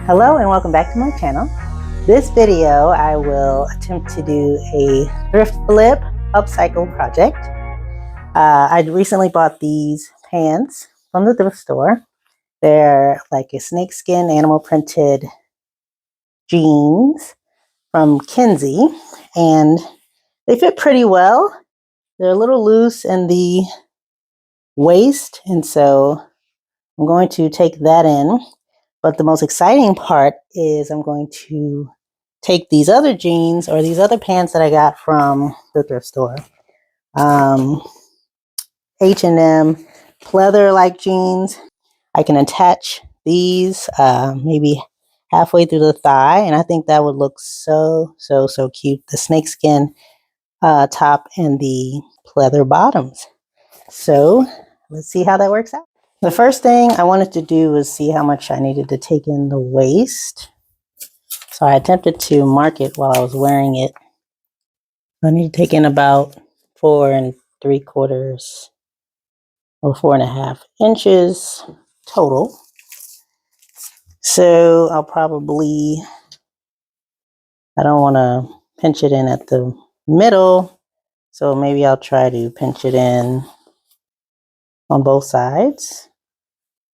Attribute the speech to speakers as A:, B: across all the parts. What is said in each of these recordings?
A: Hello and welcome back to my channel. This video I will attempt to do a thrift flip upcycle project. I recently bought these pants from the thrift store. They're like a snakeskin animal printed jeans from Kinsey, and they fit pretty well. They're a little loose in the waist, and so I'm going to take that in. But the most exciting part is I'm going to take these other jeans or these other pants that I got from the thrift store. H&M pleather like jeans. I can attach these maybe halfway through the thigh, and I think that would look so cute. The snakeskin top and the pleather bottoms. So let's see how that works out. The first thing I wanted to do was see how much I needed to take in the waist. So I attempted to mark it while I was wearing it. I need to take in about 4 3/4 or 4.5 inches total. So I'll probably, I don't want to pinch it in at the middle. So maybe I'll try to pinch it in on both sides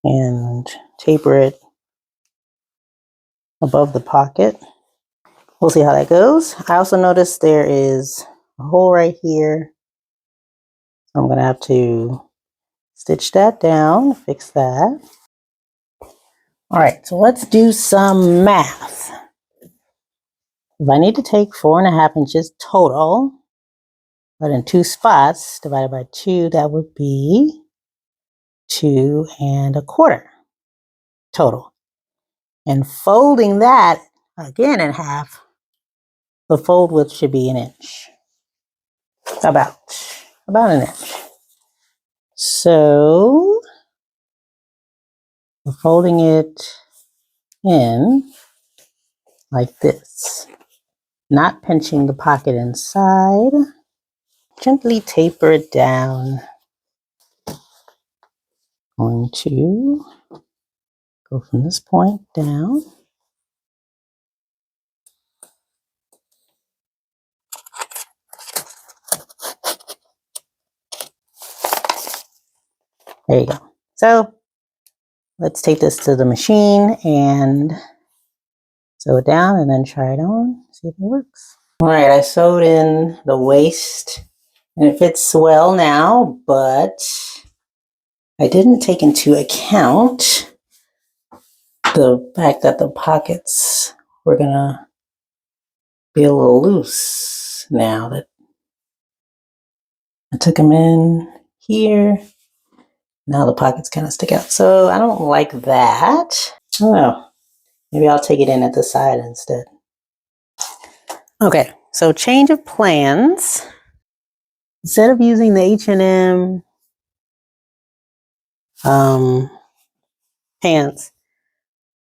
A: and taper it above the pocket. We'll see how that goes. I also noticed there is a hole right here. So I'm going to have to stitch that down, fix that. All right, so let's do some math. If I need to take 4.5 inches total, but in 2 spots, divided by 2, that would be 2 1/4 total. And folding that again in half, the fold width should be 1 inch. About 1 inch. So I'm folding it in like this, not pinching the pocket inside. Gently taper it down. Going to go from this point down. There you go. So let's take this to the machine and sew it down and then try it on, see if it works. All right, I sewed in the waist and it fits well now, but I didn't take into account the fact that the pockets were gonna be a little loose now that I took them in here. Now the pockets kind of stick out. So I don't like that. I don't know. Maybe I'll take it in at the side instead. Okay, so change of plans. Instead of using the H&M pants,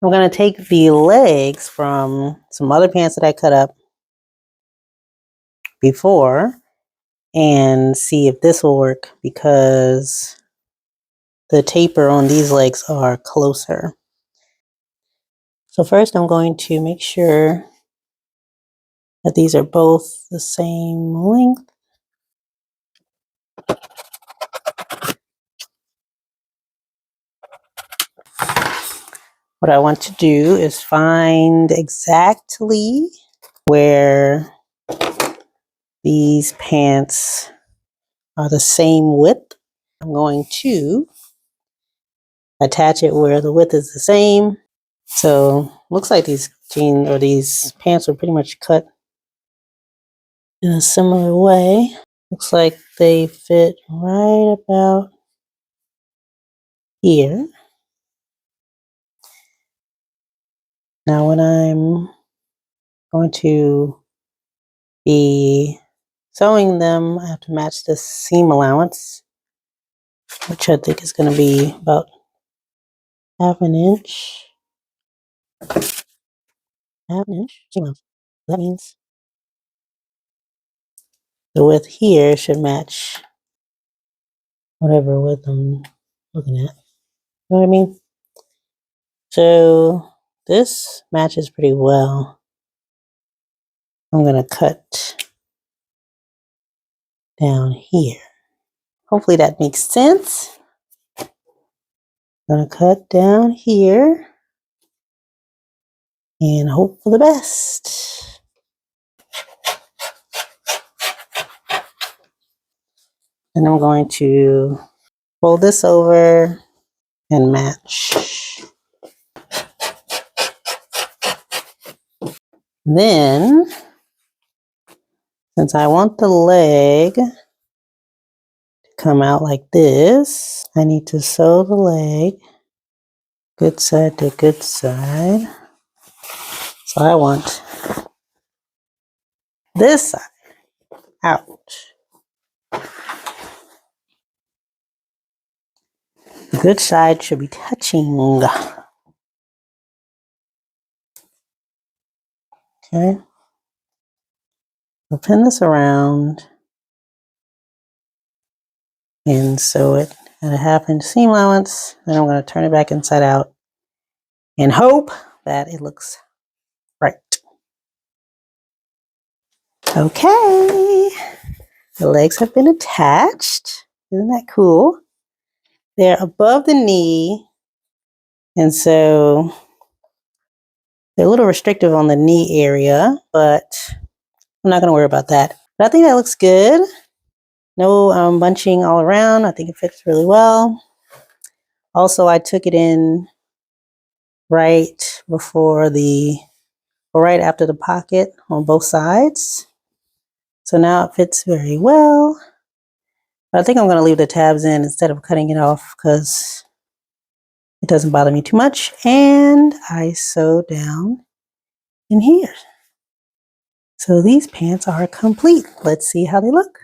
A: I'm going to take the legs from some other pants that I cut up before and see if this will work, because the taper on these legs are closer. So first I'm going to make sure that these are both the same length. What I want to do is find exactly where these pants are the same width. I'm going to attach it where the width is the same. So looks like these jeans or these pants are pretty much cut in a similar way. Looks like they fit right about here. Now when I'm going to be sewing them, I have to match the seam allowance, which I think is going to be about 1/2 inch. 1/2 inch seam allowance. That means the width here should match whatever width I'm looking at. You know what I mean? So this matches pretty well. I'm going to cut down here. Hopefully that makes sense. I'm going to cut down here and hope for the best. And I'm going to fold this over and match. Then, since I want the leg to come out like this, I need to sew the leg good side to good side. So I want this side out. The good side should be touching. Okay. I'll pin this around and sew it at a 1/2 inch seam allowance. Then I'm going to turn it back inside out and hope that it looks right. Okay. The legs have been attached. Isn't that cool? They're above the knee, and so they're a little restrictive on the knee area, but I'm not going to worry about that. But I think that looks good. No bunching all around. I think it fits really well. Also, I took it in right before right after the pocket on both sides. So now it fits very well. But I think I'm going to leave the tabs in instead of cutting it off because it doesn't bother me too much. And I sew down in here. So these pants are complete. Let's see how they look.